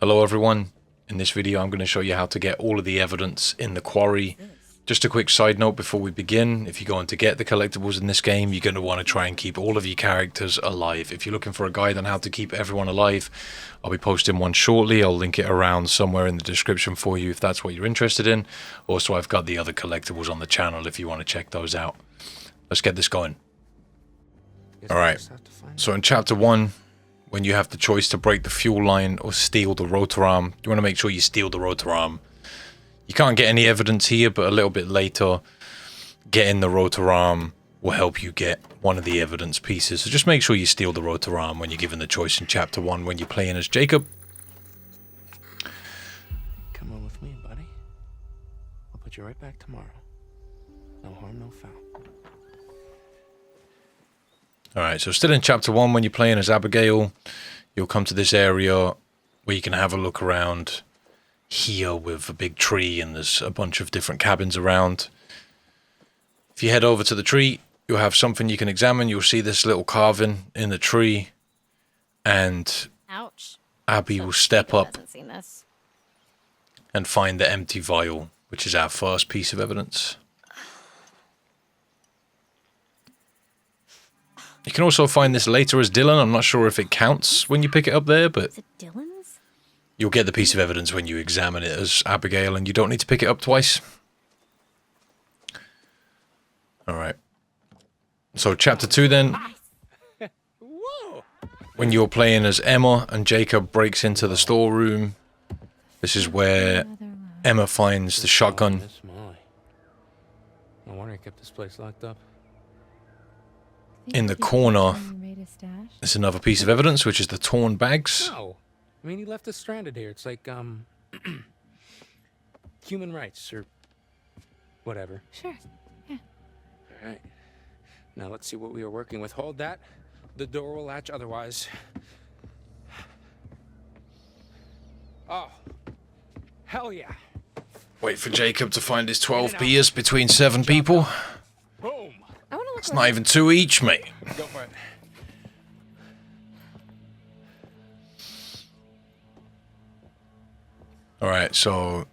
Hello everyone, in this video I'm going to show you how to get all of the evidence in the Quarry. Just a quick side note before we begin, if you're going to get the collectibles in this game, you're going to want to try and keep all of your characters alive. If you're looking for a guide on how to keep everyone alive, I'll be posting one shortly. I'll link it around somewhere in the description for you if that's what you're interested in. Also, I've got the other collectibles on the channel if you want to check those out. Let's get this going. Alright, so in chapter 1, when you have the choice to break the fuel line or steal the rotor arm, you want to make sure you steal the rotor arm. You can't get any evidence here, but a little bit later, getting the rotor arm will help you get one of the evidence pieces. So just make sure you steal the rotor arm when you're given the choice in chapter 1 when you're playing as Jacob. Come on with me, buddy. I'll put you right back tomorrow. No harm, no foul. Alright, so still in chapter 1 when you're playing as Abigail, you'll come to this area where you can have a look around here with a big tree and there's a bunch of different cabins around. If you head over to the tree, you'll have something you can examine. You'll see this little carving in the tree and Ouch. Abby will step up and find the empty vial, which is our first piece of evidence. You can also find this later as Dylan. I'm not sure if it counts when you pick it up there, but is it Dylan's? You'll get the piece of evidence when you examine it as Abigail, and you don't need to pick it up twice. Alright. So chapter 2 then. When you're playing as Emma and Jacob breaks into the storeroom, this is where Emma finds the shotgun. No wonder I kept this place locked up. In the corner, there's another piece of evidence, which is the torn bags. No. I mean, he left us stranded here. It's like, human rights or whatever. Sure. Yeah. All right. Now let's see what we are working with. Hold that. The door will latch otherwise. Oh. Hell yeah. Wait for Jacob to find his 12 beers between 7 people. Boom. It's not even 2 each, mate. Go for it. Alright, so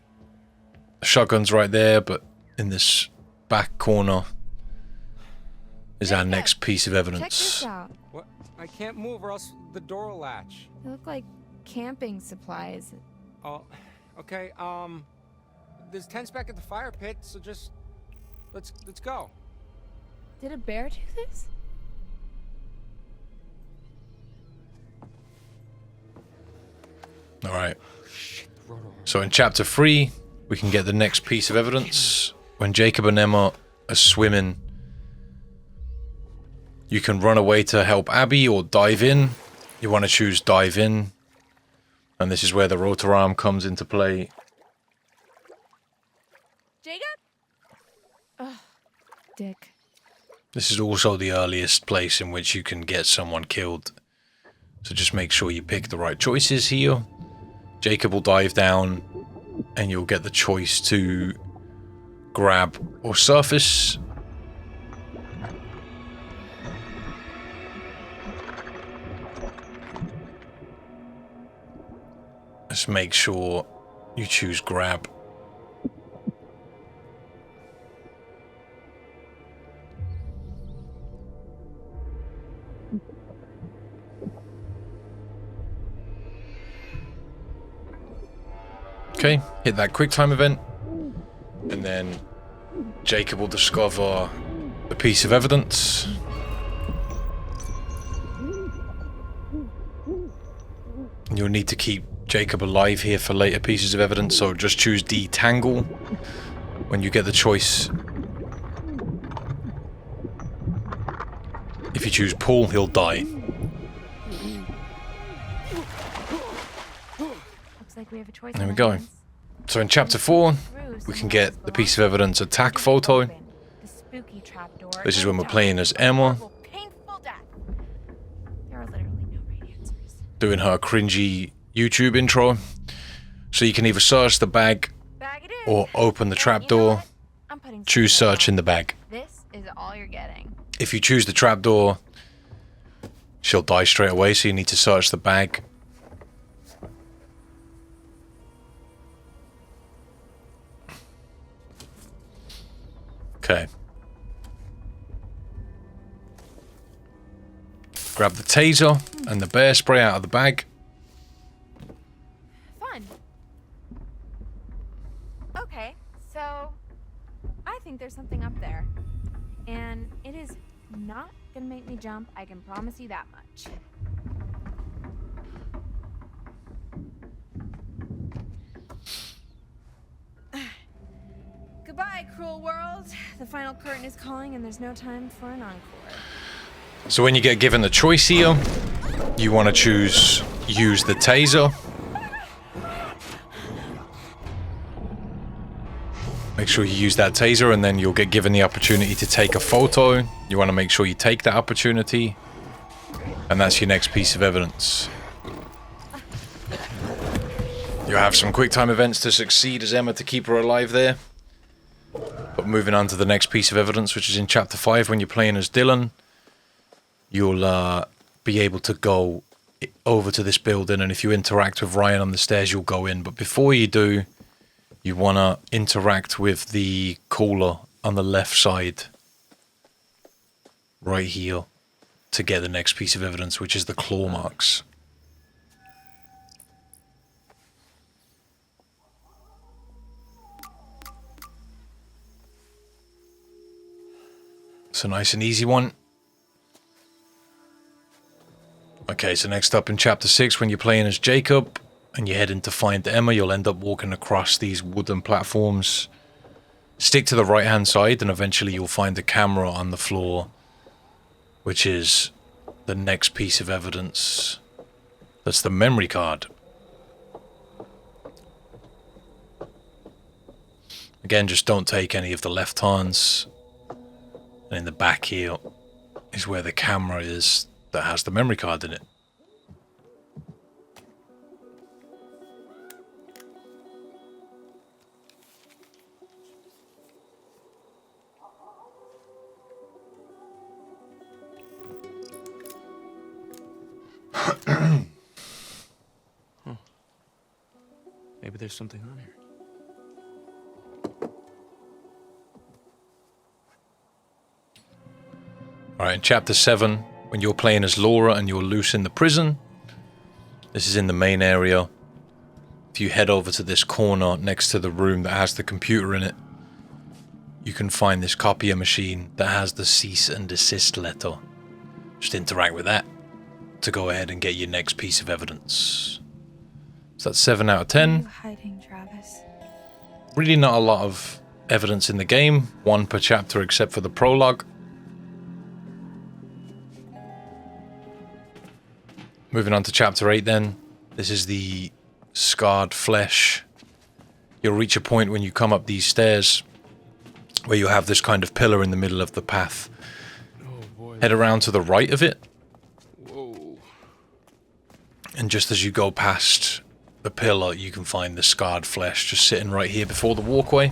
the shotgun's right there, but in this back corner is our next piece of Check evidence. this out. What? I can't move or else the door will latch. They look like camping supplies. Oh, okay. There's tents back at the fire pit, so just let's go. Did a bear do this? Alright. So in chapter 3, we can get the next piece of evidence. When Jacob and Emma are swimming, you can run away to help Abby or dive in. You want to choose dive in. And this is where the rotor arm comes into play. Jacob? Ugh, Dick. This is also the earliest place in which you can get someone killed. So just make sure you pick the right choices here. Jacob will dive down and you'll get the choice to grab or surface. Just make sure you choose grab. Okay, hit that quick time event, and then Jacob will discover a piece of evidence. You'll need to keep Jacob alive here for later pieces of evidence, so just choose detangle when you get the choice. If you choose pull, he'll die. Like we have a choice. There we go. So in chapter 4, we can get the piece of evidence attack photo. This is when we're playing as Emma, doing her cringy YouTube intro. So you can either search the bag or open the trapdoor. Choose search in the bag. This is all you're getting. If you choose the trapdoor, she'll die straight away, so you need to search the bag. Grab the taser and the bear spray out of the bag. Fun. Okay, so I think there's something up there. And it is not gonna make me jump, I can promise you that much. Goodbye, cruel world. The final curtain is calling and there's no time for an encore. So when you get given the choice here, you want to choose use the taser. Make sure you use that taser and then you'll get given the opportunity to take a photo. You want to make sure you take that opportunity. And that's your next piece of evidence. You have some quick time events to succeed as Emma to keep her alive there. But moving on to the next piece of evidence, which is in Chapter 5, when you're playing as Dylan, you'll be able to go over to this building, and if you interact with Ryan on the stairs, you'll go in. But before you do, you want to interact with the cooler on the left side, right here, to get the next piece of evidence, which is the claw marks. It's a nice and easy one. Okay, so next up in Chapter 6, when you're playing as Jacob and you're heading to find Emma, you'll end up walking across these wooden platforms. Stick to the right-hand side and eventually you'll find a camera on the floor, which is the next piece of evidence. That's the memory card. Again, just don't take any of the left turns. And in the back here is where the camera is that has the memory card in it. Maybe there's something on here. Alright, in Chapter 7, when you're playing as Laura and you're loose in the prison, this is in the main area. If you head over to this corner next to the room that has the computer in it, you can find this copier machine that has the cease and desist letter. Just interact with that to go ahead and get your next piece of evidence. So that's 7 out of 10. Where are you hiding, Travis? Really not a lot of evidence in the game, one per chapter except for the prologue. Moving on to Chapter 8 then. This is the scarred flesh. You'll reach a point when you come up these stairs where you have this kind of pillar in the middle of the path. Oh boy. Head around to the right of it. Whoa. And just as you go past the pillar, you can find the scarred flesh just sitting right here before the walkway.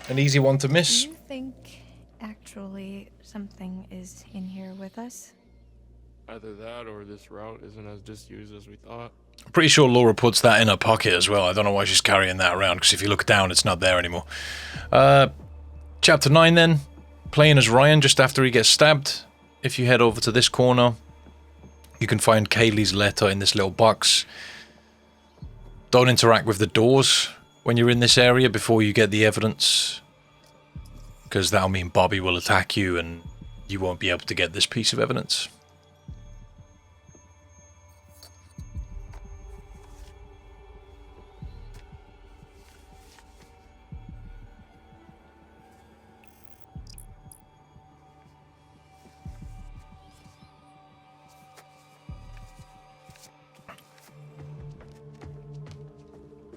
An easy one to miss. Do you think actually something is in here with us? Either that or this route isn't as disused as we thought. I'm pretty sure Laura puts that in her pocket as well. I don't know why she's carrying that around, because if you look down, it's not there anymore. Chapter 9 then. Playing as Ryan just after he gets stabbed. If you head over to this corner, you can find Kaylee's letter in this little box. Don't interact with the doors when you're in this area before you get the evidence, because that'll mean Bobby will attack you and you won't be able to get this piece of evidence.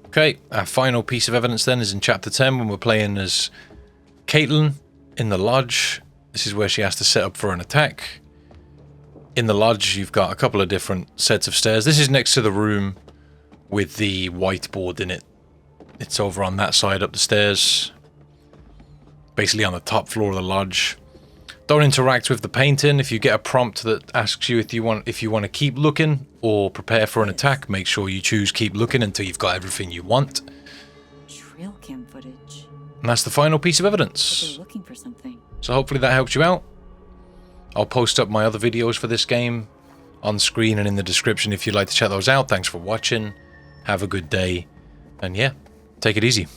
Okay, our final piece of evidence then is in Chapter 10 when we're playing as Caitlin in the lodge. This is where she has to set up for an attack. In the lodge, you've got a couple of different sets of stairs. This is next to the room with the whiteboard in it. It's over on that side up the stairs. Basically on the top floor of the lodge. Don't interact with the painting. If you get a prompt that asks you if you want to keep looking or prepare for an attack, make sure you choose keep looking until you've got everything you want. Trail cam footage. And that's the final piece of But evidence. they're looking for something. So hopefully that helps you out. I'll post up my other videos for this game on screen and in the description if you'd like to check those out. Thanks for watching. Have a good day. And yeah, take it easy.